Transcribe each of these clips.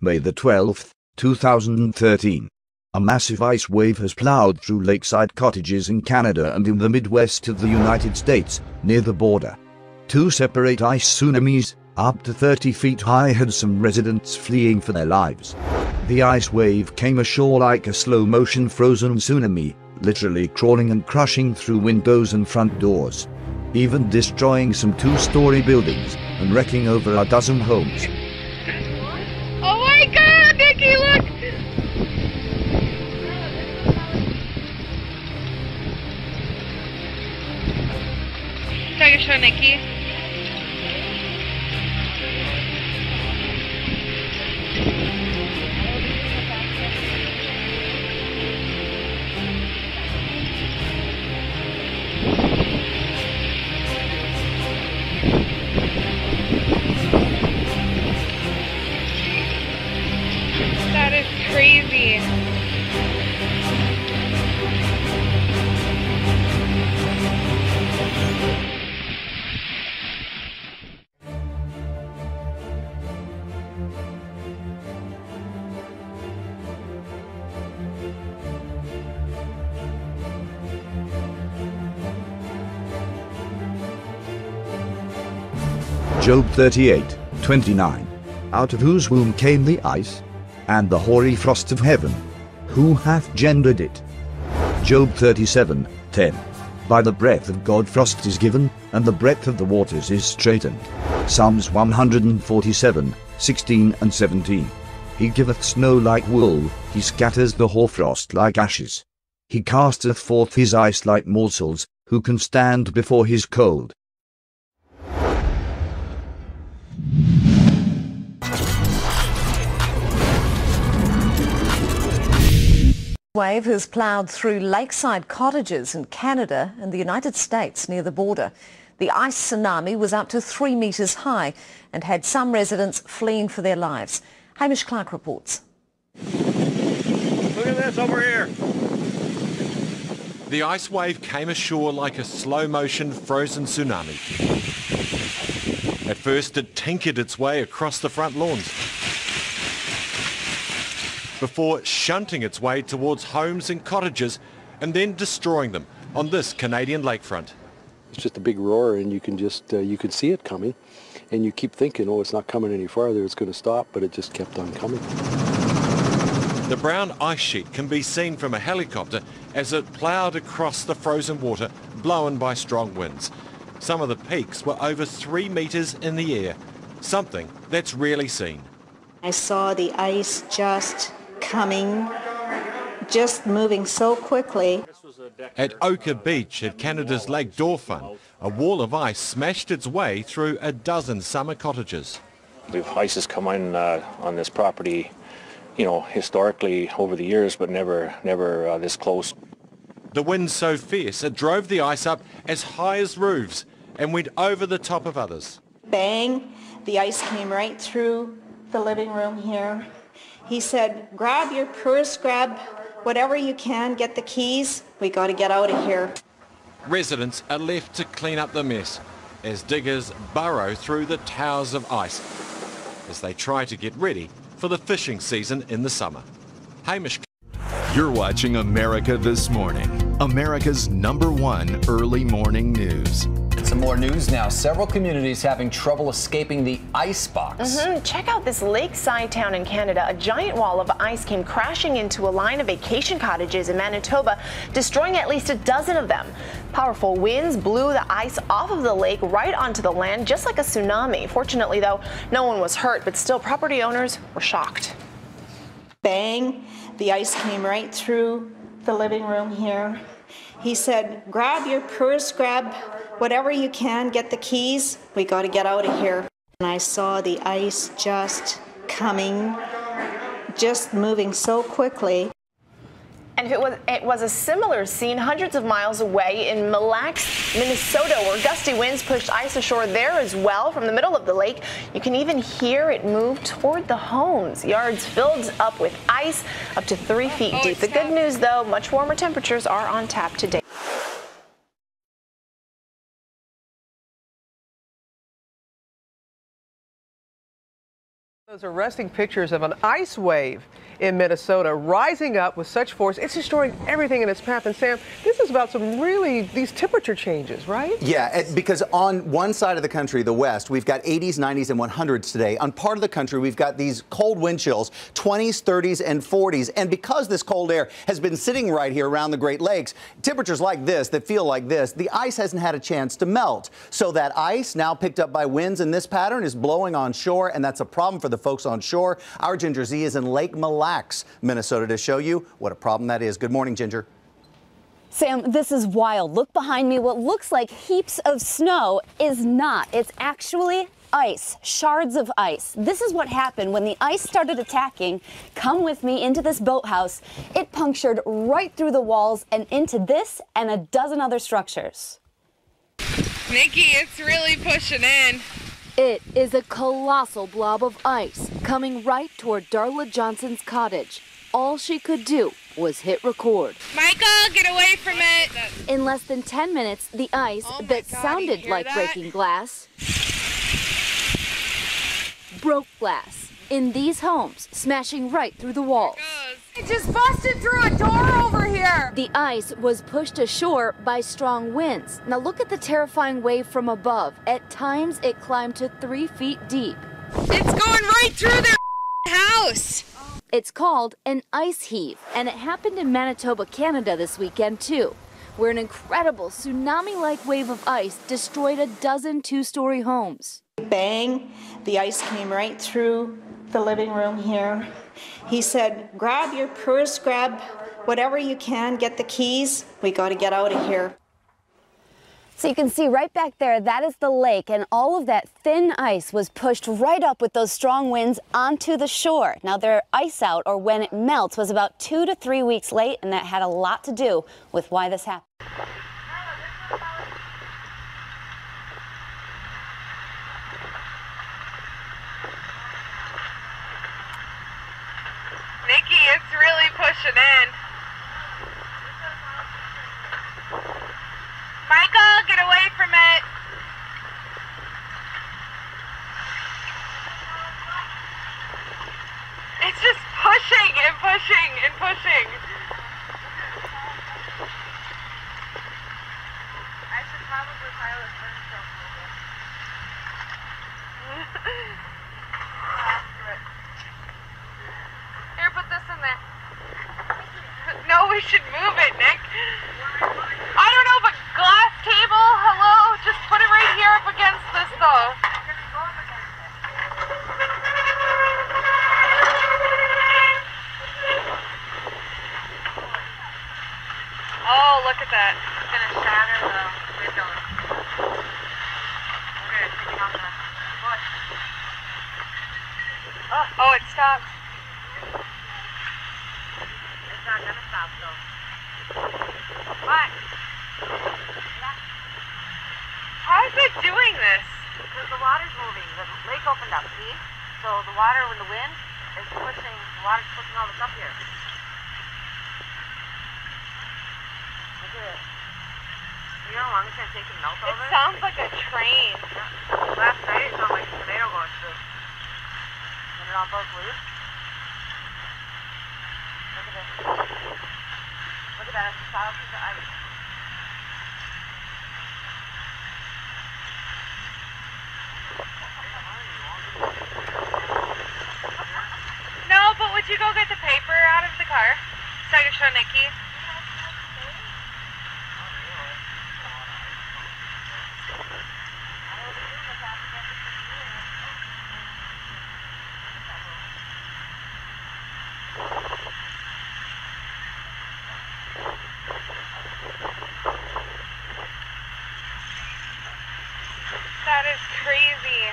May the 12th, 2013. A massive ice wave has plowed through lakeside cottages in Canada and in the Midwest of the United States, near the border. Two separate ice tsunamis, up to 30 feet high, had some residents fleeing for their lives. The ice wave came ashore like a slow-motion frozen tsunami, literally crawling and crushing through windows and front doors, even destroying some two-story buildings and wrecking over a dozen homes. Oh my God, Nikki, look! Take a shot, Nikki. That is crazy. Job 38:29. Out of whose womb came the ice, and the hoary frost of heaven? Who hath gendered it? Job 37:10. By the breath of God frost is given, and the breadth of the waters is straitened. Psalms 147:16 and 17. He giveth snow like wool, he scatters the hoarfrost like ashes. He casteth forth his ice like morsels, who can stand before his cold? Wave has ploughed through lakeside cottages in Canada and the United States near the border. The ice tsunami was up to 3 meters high and had some residents fleeing for their lives. Hamish Clark reports. Look at this over here. The ice wave came ashore like a slow-motion frozen tsunami. At first it tinkered its way across the front lawns, before shunting its way towards homes and cottages and then destroying them on this Canadian lakefront. It's just a big roar, and you can see it coming, and you keep thinking, oh, it's not coming any farther, it's going to stop, but it just kept on coming. The brown ice sheet can be seen from a helicopter as it ploughed across the frozen water, blown by strong winds. Some of the peaks were over 3 meters in the air, something that's rarely seen. I saw the ice just coming, just moving so quickly. At Oka Beach at Canada's Lake Dauphin, a wall of ice smashed its way through a dozen summer cottages. We've ice has come in on this property, you know, historically over the years, but never this close. The wind so fierce it drove the ice up as high as roofs and went over the top of others. Bang! The ice came right through the living room here. He said, grab your purse, grab whatever you can, get the keys. We got to get out of here. Residents are left to clean up the mess as diggers burrow through the towers of ice as they try to get ready for the fishing season in the summer. Hamish. You're watching America This Morning, America's #1 early morning news. Some more news now. Several communities having trouble escaping the ice box. Check out this lakeside town in Canada. A giant wall of ice came crashing into a line of vacation cottages in Manitoba, destroying at least a dozen of them. Powerful winds blew the ice off of the lake right onto the land, just like a tsunami. Fortunately, though, no one was hurt, but still property owners were shocked. Bang! The ice came right through the living room here. He said, grab your purse, grab whatever you can, get the keys. We got to get out of here. And I saw the ice just coming, just moving so quickly. And it was a similar scene hundreds of miles away in Mille Lacs, Minnesota, where gusty winds pushed ice ashore there as well from the middle of the lake. You can even hear it move toward the homes. Yards filled up with ice up to 3 feet deep. The good news, though, much warmer temperatures are on tap today. Those arresting pictures of an ice wave in Minnesota rising up with such force. It's destroying everything in its path. And Sam, this is about these temperature changes, right? Yeah, because on one side of the country, the West, we've got 80s, 90s, and 100s today. On part of the country, we've got these cold wind chills, 20s, 30s, and 40s. And because this cold air has been sitting right here around the Great Lakes, temperatures like this that feel like this, the ice hasn't had a chance to melt. So that ice, now picked up by winds in this pattern, is blowing on shore, and that's a problem for the folks on shore. Our Ginger Z is in Lake Mille Lacs, Minnesota, to show you what a problem that is. Good morning, Ginger. Sam, this is wild. Look behind me. What looks like heaps of snow is not. It's actually ice, shards of ice. This is what happened when the ice started attacking. Come with me into this boathouse. It punctured right through the walls and into this and a dozen other structures. Nikki, it's really pushing in. It is a colossal blob of ice coming right toward Darla Johnson's cottage. All she could do was hit record. Michael, get away from it. In less than 10 minutes, the ice that sounded like breaking glass broke glass in these homes, smashing right through the walls. It just busted through a door over here. The ice was pushed ashore by strong winds. Now look at the terrifying wave from above. At times, it climbed to 3 feet deep. It's going right through their house. It's called an ice heave, and it happened in Manitoba, Canada this weekend too, where an incredible tsunami-like wave of ice destroyed a dozen two-story homes. Bang, the ice came right through the living room here. He said, grab your purse, grab whatever you can, get the keys. We got to get out of here. So you can see right back there, that is the lake, and all of that thin ice was pushed right up with those strong winds onto the shore. Now their ice out, or when it melts, was about 2 to 3 weeks late, and that had a lot to do with why this happened. Nikki, it's really pushing in. Michael, get away from it. It's just pushing and pushing and pushing. I should probably pile this furniture Here, put this in there. No, we should move it, Nick. I don't know, but glass table, hello? Just put it right here up against this, though. Oh, look at that. It's going to shatter the windows. Okay, it's taking off the bush. Oh, it stopped. It's not going to stop, though. What? How is it doing this? Because the water's moving. The lake opened up, see? So the water, when the wind is pushing, the water's pushing all this up here. Look at it. You know how long it's going to take to melt over? It sounds like a train. Yeah. Last night it sounded like a tornado going through. When it all broke loose. Look at this. Look at that. It's a solid piece of ice. No, but would you go get the paper out of the car so I can show Nikki? That is crazy.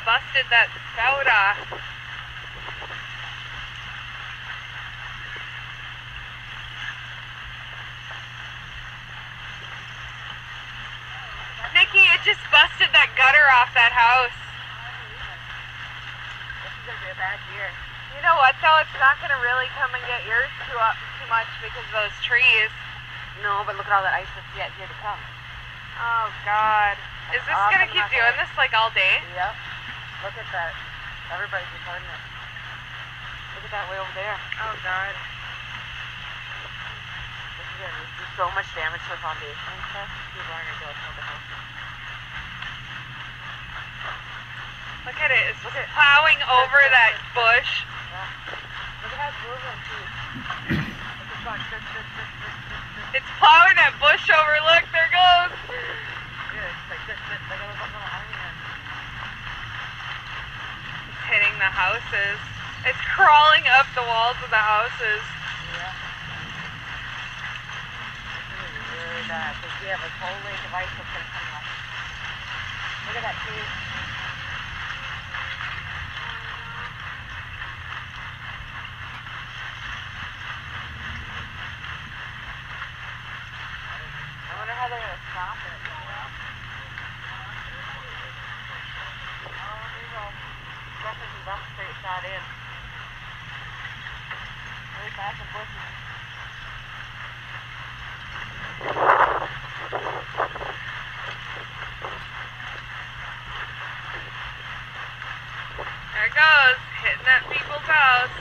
Busted that spout off. Nikki, it It just busted that gutter off that house. This is gonna be a bad year. You know what though? It's not gonna really come and get yours too much because of those trees. No, but look at all that ice that's yet here to come. Oh God. Is this gonna keep doing this like all day? Yep. Look at that. Everybody's recording it. Look at that way over there. Oh God. This is gonna do so much damage to the foundation and stuff. People aren't gonna go to the house. Look at it. It's plowing over that bush. Yeah. Look at how it's moving too. It's going It's plowing that bush over. Look, there it goes. Yeah, it's like this, like a little onion. It's hitting the houses. It's crawling up the walls of the houses. Yeah. This is really bad because we have a whole lake of ice that's going to come up. Look at that tree. I wonder how they're going to stop it. Oh, there you go. Definitely dump straight shot in. Really fast and bushy. There it goes, hitting that people's house.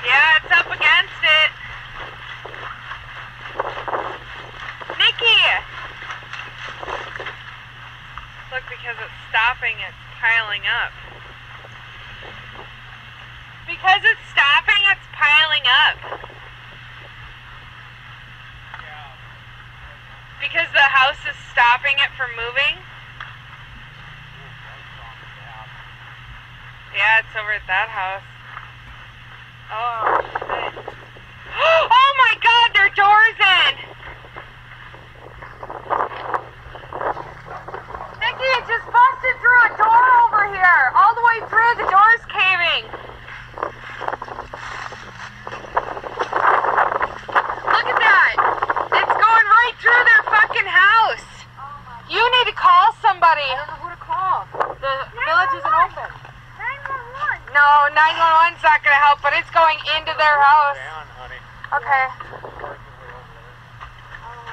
Yeah, it's up against it. Nikki! Look, because it's stopping, it's piling up. Because it's stopping, it's piling up. Because the house is stopping it from moving. Yeah, it's over at that house. Oh, shit. Oh my God, their door's in! Nikki, it just busted through a door over here. All the way through, the door's caving. Look at that. It's going right through their fucking house. You need to call somebody. I don't know who to call. The village isn't open. 911. No, 911's not going to help, but it's going into their house. Okay.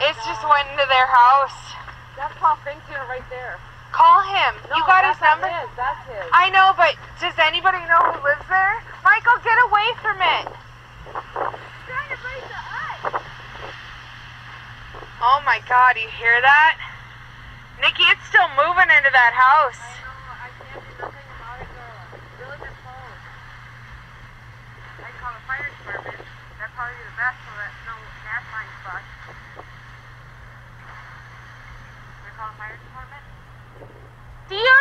It's just went into their house. That's Paul Finkin right there. Call him. No, You got his that's number? Not his. That's his. I know, but does anybody know who lives there? Michael, get away from it. Trying to break the ice. Oh my God, you hear that? Nikki, it's still moving into that house. I know. I can't do nothing about it, girl. The village is closed. I can call the fire department. That'd probably be the best so that no gas line's bust. Can I call the fire department? Do you